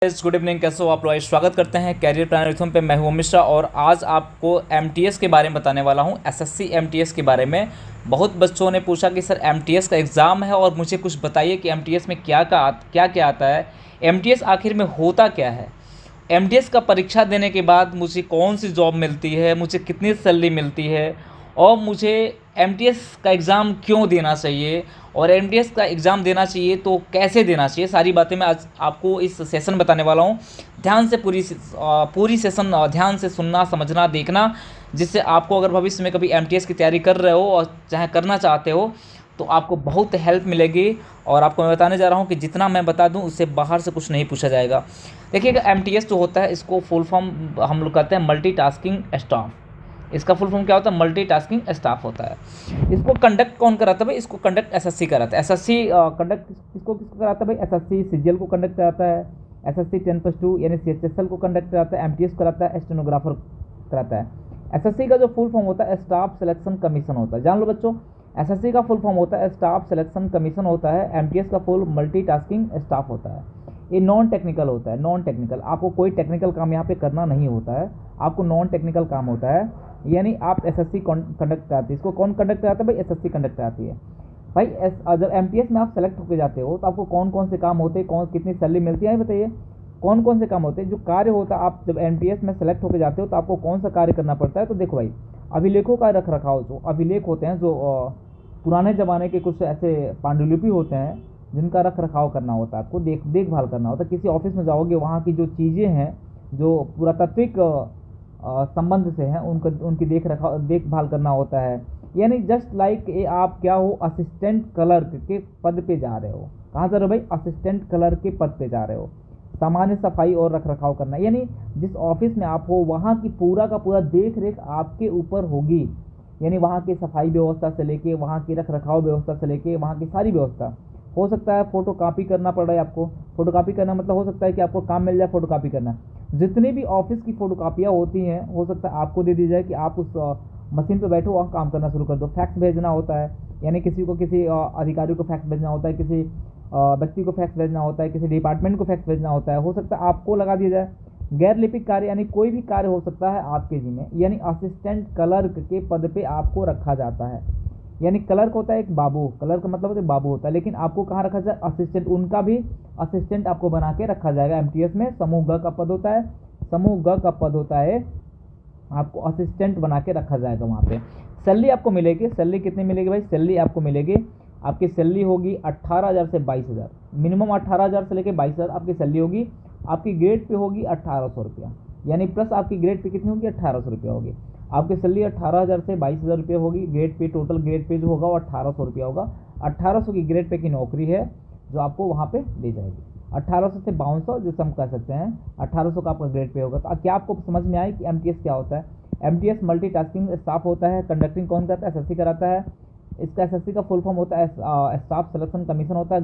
Good evening, कैसे हो आप लोग। स्वागत करते हैं कैरियर प्लानर यूट्यूब पे। मैं हूं मिश्रा और आज आपको एमटीएस के बारे में बताने वाला हूं, एसएससी एमटीएस के बारे में। बहुत बच्चों ने पूछा कि सर एमटीएस का एग्ज़ाम है और मुझे कुछ बताइए कि एमटीएस में क्या क्या आता है, एमटीएस आखिर में होता क्या है, एमटीएस का परीक्षा देने के बाद मुझे कौन सी जॉब मिलती है, मुझे कितनी सैलरी मिलती है और मुझे एमटीएस का एग्ज़ाम क्यों देना चाहिए और एमटीएस का एग्ज़ाम देना चाहिए तो कैसे देना चाहिए। सारी बातें मैं आज आपको इस सेशन बताने वाला हूँ। ध्यान से पूरी सेशन ध्यान से सुनना, समझना, देखना, जिससे आपको अगर भविष्य में कभी एमटीएस की तैयारी कर रहे हो और चाहे करना चाहते हो तो आपको बहुत हेल्प मिलेगी। और आपको मैं बताने जा रहा हूँ कि जितना मैं बता दूँ उससे बाहर से कुछ नहीं पूछा जाएगा। देखिएगा, एमटीएस जो होता है इसको फुल फॉर्म हम लोग कहते हैं मल्टीटास्किंग स्टाफ। इसका फुल फॉर्म क्या होता है? मल्टीटास्किंग स्टाफ होता है। इसको कंडक्ट कौन कराता है भाई? इसको कंडक्ट एसएससी कराता है। एसएससी कंडक्ट किसको कराता है भाई? एसएससी सीजीएल को कंडक्ट कराता है, एसएससी 10+2 यानी सीएचएसएल को कंडक्ट कराता है, एमटीएस कराता है, स्टेनोग्राफर कराता है। एसएससी का जो फुल फॉर्म होता है स्टाफ सिलेक्शन कमीशन होता है। जान लो बच्चों, एसएससी का फुल फॉर्म होता है स्टाफ सिलेक्शन कमीशन होता है। एमटीएस का फुल मल्टीटास्किंग स्टाफ होता है। ये नॉन टेक्निकल होता है। नॉन टेक्निकल, आपको कोई टेक्निकल काम यहाँ पे करना नहीं होता है, आपको नॉन टेक्निकल काम होता है। यानी आप एसएससी कंडक्ट कराती है। इसको कौन कंडक्ट कराता है भाई? एसएससी कंडक्ट कराती है भाई। जब एमटीएस में आप सेलेक्ट होकर जाते हो तो आपको कौन कौन से काम होते हैं, कितनी सैलरी मिलती है, बताइए कौन कौन से काम होते हैं। जो कार्य होता है, आप जब एमटीएस में सेलेक्ट होकर जाते हो तो आपको कौन सा कार्य करना पड़ता है। तो देखो भाई, अभिलेखों का रख रखाव, जो अभिलेख होते हैं, जो पुराने ज़माने के कुछ ऐसे पांडुलिपि होते हैं जिनका रख रखाव करना होता है, आपको देखभाल करना होता है। किसी ऑफिस में जाओगे, वहाँ की जो चीज़ें हैं जो पुरातात्विक संबंध से हैं उनकी देखभाल करना होता है। यानी जस्ट लाइक आप क्या हो, असिस्टेंट क्लर्क के पद पे जा रहे हो। कहाँ जा रहे हो भाई? असिस्टेंट क्लर्क के पद पे जा रहे हो। सामान्य सफाई और रख रखाव करना, यानी जिस ऑफिस में आप हो वहाँ की पूरा का पूरा देख रेख आपके ऊपर होगी। यानी वहाँ की सफाई व्यवस्था से लेके, वहाँ की रख रखाव व्यवस्था से लेके, वहाँ की सारी व्यवस्था। हो सकता है फोटो कापी करना पड़ रहा है आपको। फोटो कापी करना मतलब हो सकता है कि आपको काम मिल जाए फोटो कापी करना। जितनी भी ऑफिस की फोटो कापियाँ होती हैं, हो सकता है आपको दे दी जाए कि आप उस मशीन पे बैठो और काम करना शुरू कर दो। फैक्स भेजना होता है, यानी किसी अधिकारी को फैक्स भेजना होता है, किसी व्यक्ति को फैक्स भेजना होता है, किसी डिपार्टमेंट को फैक्स भेजना होता है। हो सकता है आपको लगा दिया जाए। गैर लिपिक कार्य, यानी कोई भी कार्य हो सकता है आपके जिम्मे, यानी असिस्टेंट क्लर्क के पद पे आपको रखा जाता है। यानी क्लर्क होता है एक बाबू, क्लर्क का मतलब बाबू होता है, लेकिन आपको कहाँ रखा जाए? असिस्टेंट। उनका भी असिस्टेंट आपको बना के रखा जाएगा एमटीएस में। समूह ग का पद होता है, समूह ग का पद होता है, आपको असिस्टेंट बना के रखा जाएगा वहाँ पे। सैलरी आपको मिलेगी। सैलरी कितनी मिलेगी भाई? सैलरी आपको मिलेगी, आपकी सैलरी होगी 18,000 से 22,000। मिनिमम 18,000 से लेकर 22,000 आपकी सैलरी होगी। आपकी ग्रेड पे होगी 1,800 रुपया, यानी प्लस आपकी ग्रेड पे कितनी होगी? 1,800 रुपया होगी। आपकी सैलरी 18,000 से 22,000 रुपये होगी। Grade pay, total grade pay जो होगा वो 1,800 रुपया होगा। 1,800 की ग्रेड पे की नौकरी है जो आपको वहाँ पे दी जाएगी। 1,800 से 5,200 जिसे हम कह सकते हैं, 1,800 का आपका ग्रेड पे होगा। तो क्या आपको समझ में आए कि एमटीएस क्या होता है? एमटीएस मल्टीटास्किंग स्टाफ होता है। कंडक्टिंग कौन करता है? एसएससी कराता है। इसका एसएससी का फुल फॉर्म होता है स्टाफ सिलेक्शन कमीशन होता है।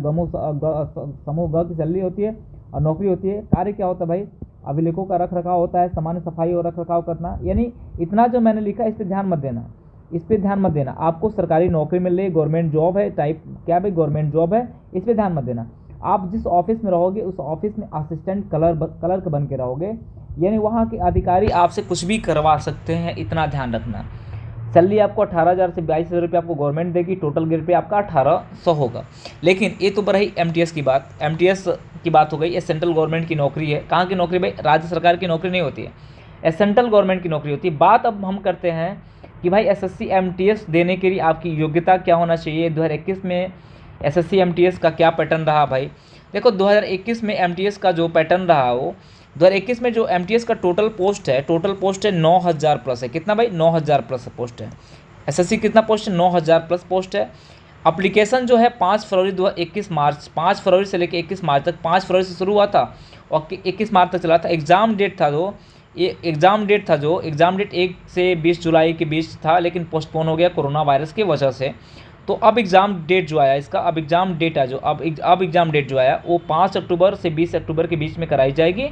समूह ग की सैलरी होती है और नौकरी होती है। कार्य क्या होता है भाई? अभिलेखों का रख रखाव होता है, सामान्य सफाई और रख रखाव करना। यानी इतना जो मैंने लिखा इस पर ध्यान मत देना, इस पर ध्यान मत देना। आपको सरकारी नौकरी मिल रही है, गवर्नमेंट जॉब है, टाइप क्या भाई? गवर्नमेंट जॉब है, इस पर ध्यान मत देना। आप जिस ऑफिस में रहोगे उस ऑफिस में असिस्टेंट क्लर्क बन के रहोगे, यानी वहाँ के अधिकारी आपसे कुछ भी करवा सकते हैं, इतना ध्यान रखना। सैलरी आपको 18,000 से 22,000 रुपये आपको गवर्नमेंट देगी। टोटल ग्रेड पे आपका 1,800 होगा। लेकिन ये तो रही एमटीएस की बात। एमटीएस की बात हो गई। ये सेंट्रल गवर्नमेंट की नौकरी है। कहाँ की नौकरी भाई? राज्य सरकार की नौकरी नहीं होती है, ये सेंट्रल गवर्नमेंट की नौकरी होती है। बात अब हम करते हैं कि भाई एसएससी एमटीएस देने के लिए आपकी योग्यता क्या होना चाहिए। 2021 में एसएससी एमटीएस का क्या पैटर्न रहा भाई? देखो, 2021 में एमटीएस का जो पैटर्न रहा वो 2021 में जो एमटीएस का टोटल पोस्ट है 9,000 प्लस है। कितना भाई? 9,000 प्लस पोस्ट है। एसएससी कितना पोस्ट है? 9,000 प्लस पोस्ट है। एप्लीकेशन जो है 5 फरवरी 2021 से लेकर 21 मार्च तक, 5 फरवरी से शुरू हुआ था और 21 मार्च तक चला था। एग्ज़ाम डेट जो 1 से 20 जुलाई के बीच था, लेकिन पोस्टपोन हो गया कोरोना वायरस की वजह से। तो अब एग्ज़ाम डेट जो आया इसका, अब एग्ज़ाम डेट जो आया वो 5 अक्टूबर से 20 अक्टूबर के बीच में कराई जाएगी।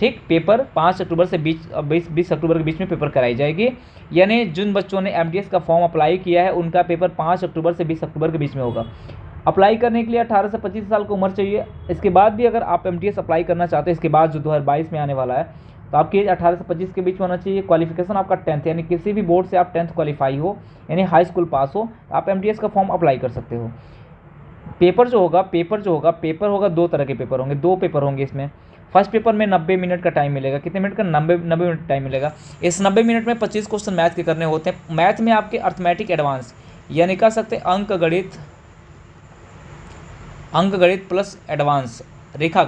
ठीक, पेपर 5 अक्टूबर से 20 अक्टूबर के बीच में पेपर कराई जाएगी। यानी जिन बच्चों ने एमटीएस का फॉर्म अप्लाई किया है उनका पेपर 5 अक्टूबर से 20 अक्टूबर के बीच में होगा। अप्लाई करने के लिए 18 से 25 साल की उम्र चाहिए। इसके बाद भी अगर आप एमटीएस अप्लाई करना चाहते हैं, इसके बाद जो 2022 में आने वाला है, तो आपकी एज 18 से 25 के बीच में होना चाहिए। क्वालिफिकेशन आपका 10th, यानी किसी भी बोर्ड से आप 10th क्वालिफाई हो, यानी हाई स्कूल पास हो, आप एमटीएस का फॉर्म अप्लाई कर सकते हो। पेपर जो होगा पेपर होगा 2 तरह के पेपर होंगे, 2 पेपर होंगे इसमें। फर्स्ट पेपर में 90 मिनट का टाइम मिलेगा। कितने मिनट का? 90 मिनट टाइम मिलेगा। इस 90 मिनट में 25 क्वेश्चन मैथ के करने होते हैं। मैथ में आपके अर्थमेटिक एडवांस, यानी कह सकते हैं अंक गणित प्लस एडवांस रेखा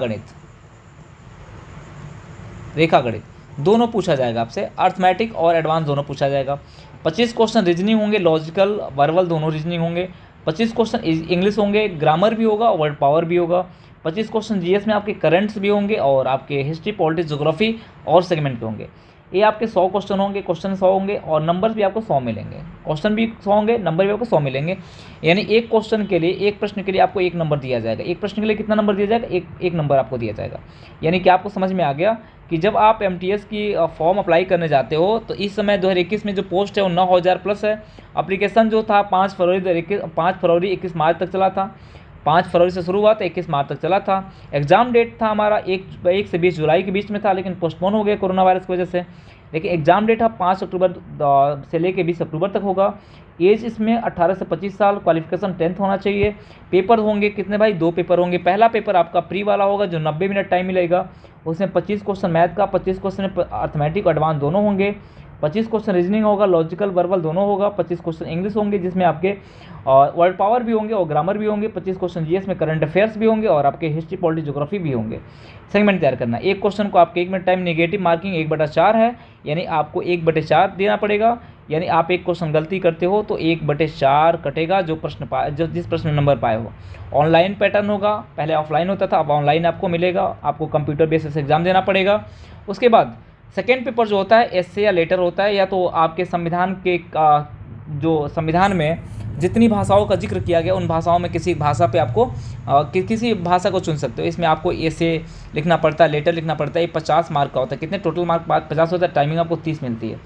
गणित दोनों पूछा जाएगा आपसे। अर्थमेटिक और एडवांस दोनों पूछा जाएगा। 25 क्वेश्चन रीजनिंग होंगे, लॉजिकल वर्बल दोनों रीजनिंग होंगे। 25 क्वेश्चन इंग्लिश होंगे, ग्रामर भी होगा, वर्ड पावर भी होगा। 25 क्वेश्चन जीएस में आपके करंट्स भी होंगे और आपके हिस्ट्री, पॉलिटिक्स, ज्योग्राफी और सेगमेंट के होंगे। ये आपके 100 क्वेश्चन होंगे, क्वेश्चन 100 होंगे और नंबर भी आपको 100 मिलेंगे। क्वेश्चन भी 100 होंगे, नंबर भी आपको 100 मिलेंगे। यानी एक क्वेश्चन के लिए, एक प्रश्न के लिए आपको 1 नंबर दिया जाएगा। एक प्रश्न के लिए कितना नंबर दिया जाएगा? एक नंबर आपको दिया जाएगा। यानी कि आपको समझ में आ गया कि जब आप एमटीएस की फॉर्म अप्लाई करने जाते हो, तो इस समय 2021 में जो पोस्ट है वो 9000 प्लस है। एप्लीकेशन जो था 5 फरवरी 21 मार्च तक चला था। 5 फरवरी से शुरू हुआ था, 21 मार्च तक चला था। एग्ज़ाम डेट था हमारा 1 से 20 जुलाई के बीच में था, लेकिन पोस्टपोन हो गया कोरोना वायरस की वजह से। लेकिन एग्ज़ाम डेट है 5 अक्टूबर से लेकर 20 अक्टूबर तक होगा। एज इसमें 18 से 25 साल, क्वालिफिकेशन 10th होना चाहिए। पेपर होंगे कितने भाई? 2 पेपर होंगे। पहला पेपर आपका प्री वाला होगा जो 90 मिनट टाइम मिलेगा। उसमें 25 क्वेश्चन मैथ का, 25 क्वेश्चन अर्थमेटिक और एडवांस दोनों होंगे। 25 क्वेश्चन रीजनिंग होगा, लॉजिकल वर्बल दोनों होगा। 25 क्वेश्चन इंग्लिश होंगे जिसमें आपके वर्ड पावर भी होंगे और ग्रामर भी होंगे। 25 क्वेश्चन जीएस में करंट अफेयर्स भी होंगे और आपके हिस्ट्री, पॉलिटिक्स, ज्योग्राफी भी होंगे। सेगमेंट तैयार करना, एक क्वेश्चन को आपके 1 मिनट टाइम, नेगेटिव मार्किंग 1/4 है, यानी आपको 1/4 देना पड़ेगा। यानी आप एक क्वेश्चन गलती करते हो तो 1/4 कटेगा जिस प्रश्न में नंबर पाए हो। ऑनलाइन पैटर्न होगा, पहले ऑफलाइन होता था, अब ऑनलाइन आपको मिलेगा। आपको कंप्यूटर बेसिस एग्जाम देना पड़ेगा। उसके बाद सेकेंड पेपर जो होता है एस्से या लेटर होता है, या तो आपके संविधान के जो संविधान में जितनी भाषाओं का जिक्र किया गया उन भाषाओं में किसी भाषा पे आपको किसी भाषा को चुन सकते हो। इसमें आपको एस्से लिखना पड़ता है, लेटर लिखना पड़ता है। ये 50 मार्क का होता है। कितने टोटल मार्क? 50 होता है। टाइमिंग आपको 30 मिलती है,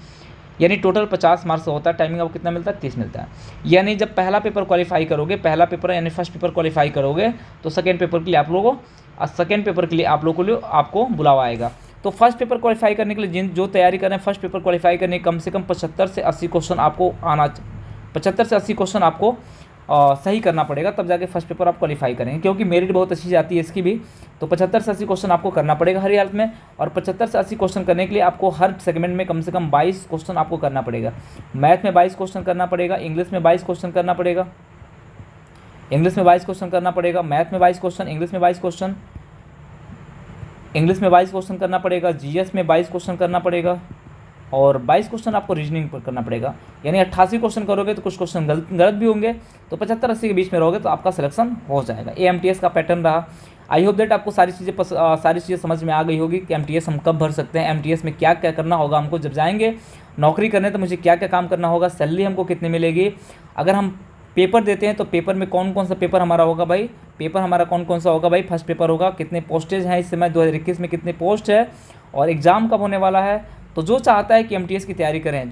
यानी टोटल 50 मार्क्स होता है। टाइमिंग आपको कितना मिलता है? 30 मिलता है। यानी जब पहला पेपर क्वालिफाई करोगे, पहला पेपर यानी फर्स्ट पेपर क्वालिफाई करोगे, तो सेकेंड पेपर के लिए आप लोगों को आपको बुलावा आएगा। तो फर्स्ट पेपर क्वालिफाई करने के लिए जो तैयारी कर रहे हैं, फर्स्ट पेपर क्वालिफाई करने कम से कम 75 से 80 क्वेश्चन आपको 75 से 80 क्वेश्चन आपको सही करना पड़ेगा, तब जाके फर्स्ट पेपर आप क्वालिफाई करेंगे। क्योंकि मेरिट बहुत अच्छी जाती है इसकी भी, तो 75 से 80 क्वेश्चन आपको करना पड़ेगा हर हालत में। और 75 से 80 क्वेश्चन करने के लिए आपको हर सेगमेंट में कम से कम 22 क्वेश्चन आपको करना पड़ेगा। मैथ में 22 क्वेश्चन करना पड़ेगा, इंग्लिश में 22 क्वेश्चन करना पड़ेगा, मैथ में 22 क्वेश्चन, इंग्लिश में 22 क्वेश्चन करना पड़ेगा, जीएस में 22 क्वेश्चन करना पड़ेगा और 22 क्वेश्चन आपको रीजनिंग पर करना पड़ेगा। यानी 88 क्वेश्चन करोगे तो कुछ क्वेश्चन गलत भी होंगे, तो 75-80 के बीच में रहोगे तो आपका सिलेक्शन हो जाएगा। ये एमटीएस का पैटर्न रहा। आई होप दैट आपको सारी चीज़ें समझ में आ गई होगी कि एमटीएस हम कब भर सकते हैं, एमटीएस में क्या क्या करना होगा हमको, जब जाएंगे नौकरी करने तो मुझे क्या क्या काम करना होगा, सैलरी हमको कितनी मिलेगी, अगर हम पेपर देते हैं तो पेपर में कौन कौन सा पेपर हमारा होगा भाई, कौन कौन सा होगा भाई। फर्स्ट पेपर होगा, कितने पोस्टेज हैं इस समय 2021 में, कितने पोस्ट है और एग्ज़ाम कब होने वाला है। तो जो चाहता है कि एमटीएस की तैयारी करें,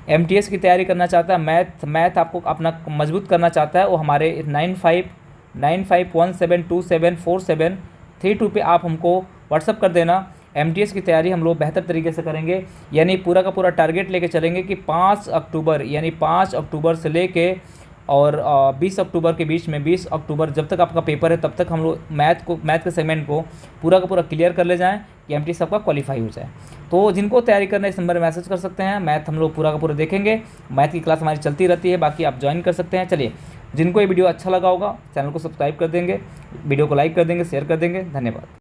एमटीएस की तैयारी करना चाहता है, मैथ आपको अपना मजबूत करना चाहता है, वो हमारे 9517274732 पे आप हमको व्हाट्सअप कर देना। एमटीएस की तैयारी हम लोग बेहतर तरीके से करेंगे, यानी पूरा का पूरा टारगेट लेके चलेंगे कि 5 अक्टूबर से लेके और 20 अक्टूबर के बीच में, 20 अक्टूबर जब तक आपका पेपर है तब तक हम लोग मैथ के सेगमेंट को पूरा का पूरा क्लियर कर ले जाएं कि एमटीएस आपका क्वालिफाई हो जाए। तो जिनको तैयारी करना है इस नंबर में मैसेज कर सकते हैं। मैथ हम लोग पूरा का पूरा देखेंगे, मैथ की क्लास हमारी चलती रहती है, बाकी आप ज्वाइन कर सकते हैं। चलिए, जिनको ये वीडियो अच्छा लगा होगा चैनल को सब्सक्राइब कर देंगे, वीडियो को लाइक कर देंगे, शेयर कर देंगे। धन्यवाद।